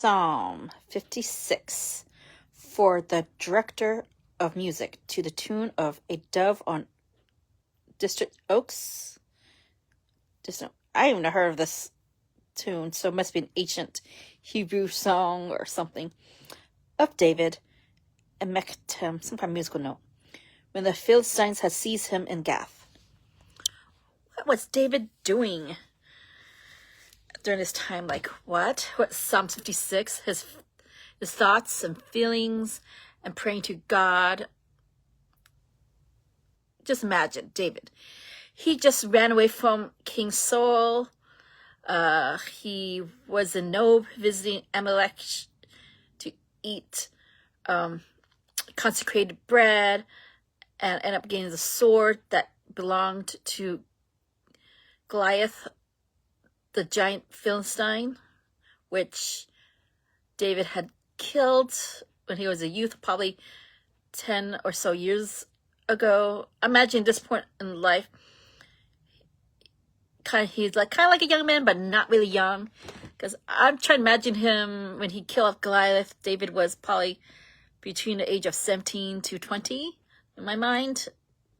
Psalm 56 for the director of music to the tune of A Dove on Distant Oaks. I haven't even heard of this tune, so it must be an ancient Hebrew song or something. Of David and Mechtem, some kind of musical note. When the Philistines had seized him in Gath. What was David doing during this time? Like what? What Psalm 56? His thoughts and feelings and praying to God. Just imagine David. He just ran away from King Saul. He was in Nob visiting Amalek to eat consecrated bread and ended up getting the sword that belonged to Goliath, the giant Philistine, which David had killed when he was a youth, probably 10 or so years ago. Imagine this point in life, he's kind of like a young man, but not really young. Because I'm trying to imagine him when he killed Goliath. David was probably between the age of 17 to 20 in my mind.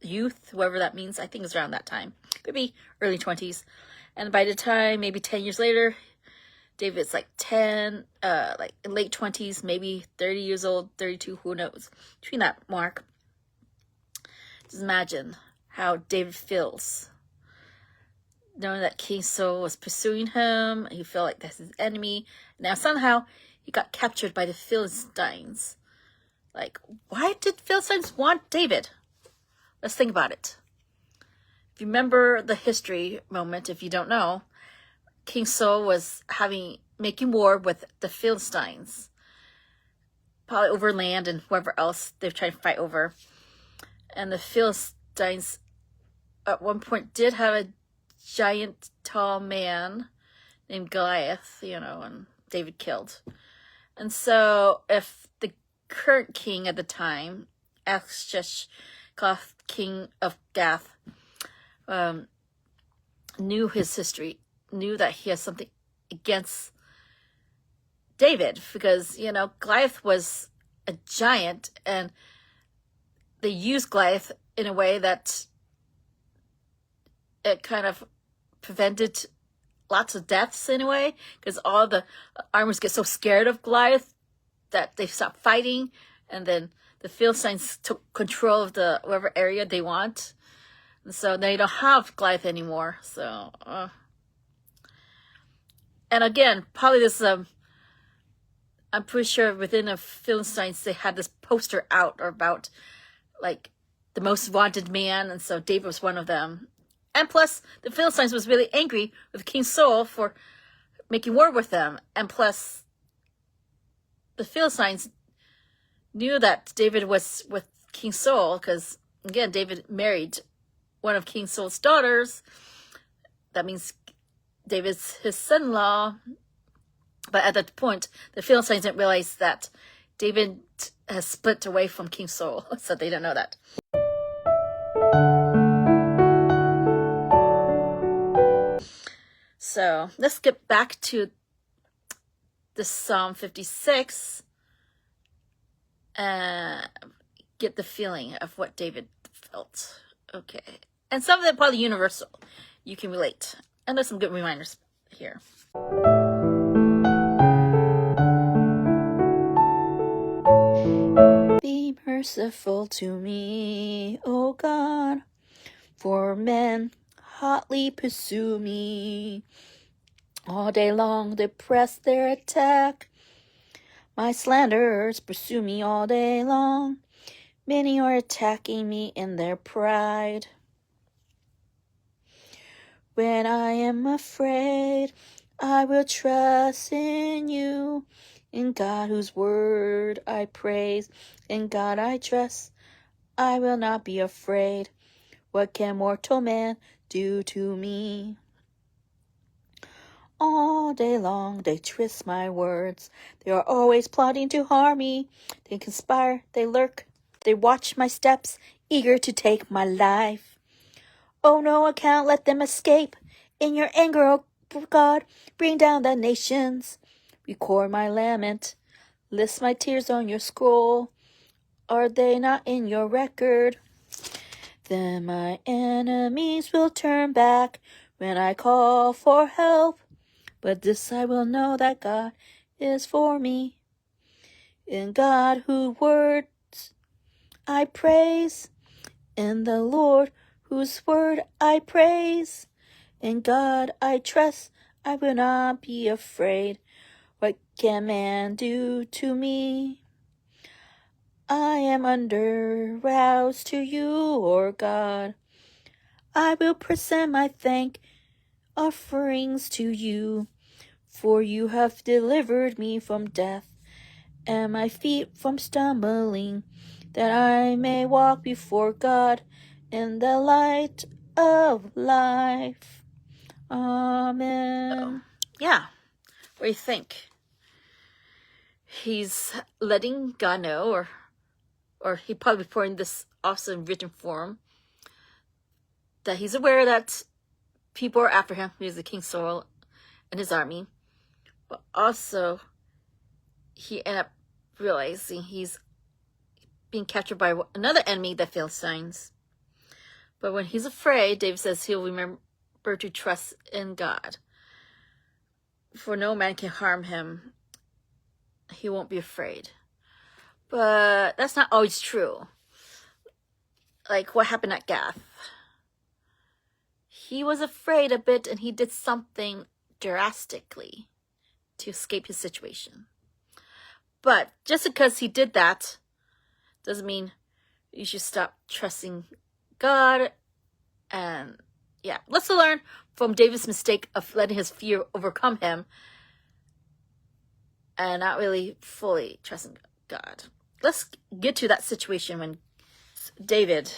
Youth, whatever that means. I think it's around that time. Could be early 20s. And by the time, maybe 10 years later, David's like 10, like late 20s, maybe 30 years old, 32, who knows. Between that mark. Just imagine how David feels. Knowing that King Saul was pursuing him. He felt like that's his enemy. Now somehow he got captured by the Philistines. Like, why did Philistines want David? Let's think about it. If you remember the history moment, if you don't know, King Saul was making war with the Philistines. Probably over land and whatever else they're trying to fight over. And the Philistines at one point did have a giant tall man named Goliath, and David killed. And so if the current king at the time, Aksheshkoff, king of Gath, knew his history, knew that he has something against David, because, Goliath was a giant, and they used Goliath in a way that it kind of prevented lots of deaths in a way, because all the armies get so scared of Goliath that they stop fighting, and then the Philistines took control of the whatever area they want, and so they don't have Goliath anymore. So, and again, probably this. I'm pretty sure within the Philistines they had this poster out about like the most wanted man, and so David was one of them. And plus, the Philistines was really angry with King Saul for making war with them. And plus, the Philistines knew that David was with King Saul because, again, David married one of King Saul's daughters. That means David's his son-in-law. But at that point, the Philistines didn't realize that David has split away from King Saul, so they didn't know that. So let's get back to the Psalm 56 and get the feeling of what David felt. Okay. And some of them probably universal. You can relate. And there's some good reminders here. Be merciful to me, O God, for men hotly pursue me. All day long they press their attack. My slanderers pursue me all day long. Many are attacking me in their pride. When I am afraid, I will trust in you. In God whose word I praise, in God I trust. I will not be afraid. What can mortal man do to me? All day long they twist my words. They are always plotting to harm me. They conspire, they lurk, they watch my steps, eager to take my life. Oh, no account let them escape. In your anger, O God, bring down the nations. record my lament. List my tears on your scroll. Are they not in your record? Then my enemies will turn back when I call for help. But this I will know, that God is for me. In God whose words I praise, in the Lord whose word I praise. In God I trust, I will not be afraid. What can man do to me? I am under vows to you, or God. I will present my thank offerings to you, for you have delivered me from death, and my feet from stumbling, that I may walk before God in the light of life. Amen. Yeah, what do you think? He's letting God know, or he probably put in this awesome written form, that he's aware that people are after him. He's the King Saul and his army. But also, he ended up realizing he's being captured by another enemy, the Philistines. But when he's afraid, David says he'll remember to trust in God. For no man can harm him. He won't be afraid. But that's not always true. Like what happened at Gath. He was afraid a bit, and he did something drastically to escape his situation. But just because he did that doesn't mean you should stop trusting God. And yeah, let's learn from David's mistake of letting his fear overcome him and not really fully trusting God. Let's get to that situation when David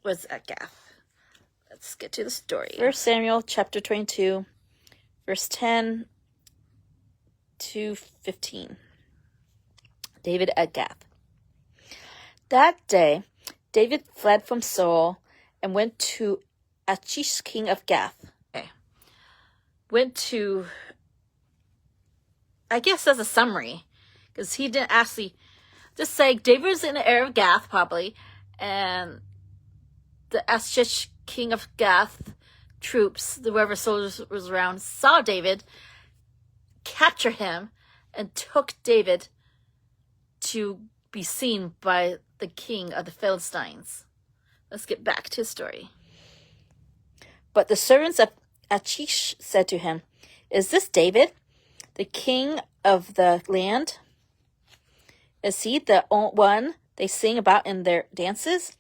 was at Gath. Let's get to the story. 1 Samuel chapter 22, verse 10 to 15. David at Gath. That day, David fled from Saul and went to Achish, king of Gath. Okay. Went to, I guess that's a summary, because he didn't actually, just say David was in the area of Gath, probably, and the Achish, king of Gath troops, whoever soldiers was around, saw David, capture him, and took David to be seen by the king of the Philistines. Let's get back to his story. But the servants of Achish said to him, "Is this David, the king of the land? Is he the one they sing about in their dances?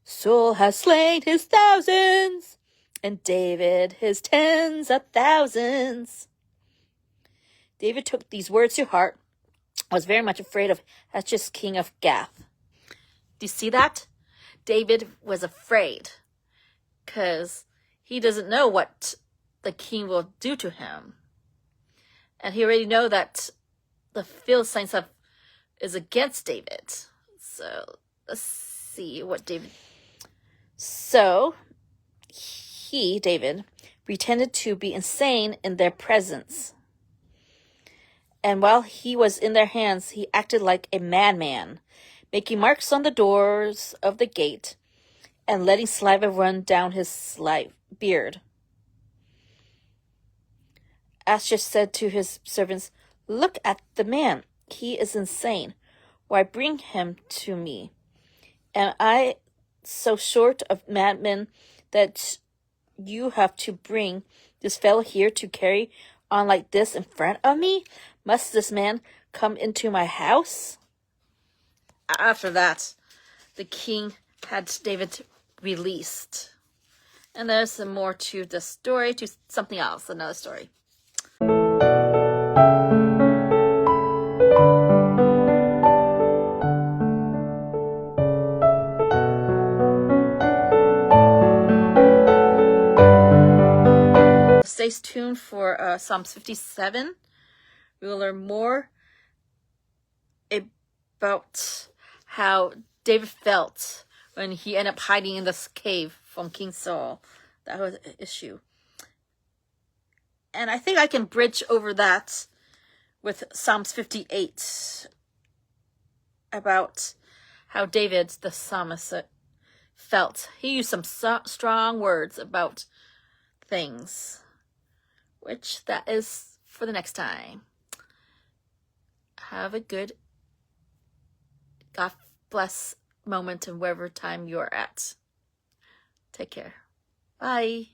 Saul has slain his thousands, and David his tens of thousands." David took these words to heart, was very much afraid of Achish, king of Gath. Do you see that? David was afraid because he doesn't know what the king will do to him. And he already know that the Philistines is against David. So let's see what David... So David, pretended to be insane in their presence. And while he was in their hands, he acted like a madman, making marks on the doors of the gate and letting saliva run down his beard. Achish said to his servants, "Look at the man. He is insane. Why bring him to me? Am I so short of madmen that you have to bring this fellow here to carry on like this in front of me? Must this man come into my house?" After that, the king had David released. And there's some more to the story, to something else, another story. Stay tuned for Psalms 57. We will learn more about how David felt when he ended up hiding in this cave from King Saul. That was an issue. And I think I can bridge over that with Psalms 58 about how David, the psalmist, felt. He used some strong words about things, which that is for the next time. Have a good God bless moment in wherever time you're at. Take care. Bye.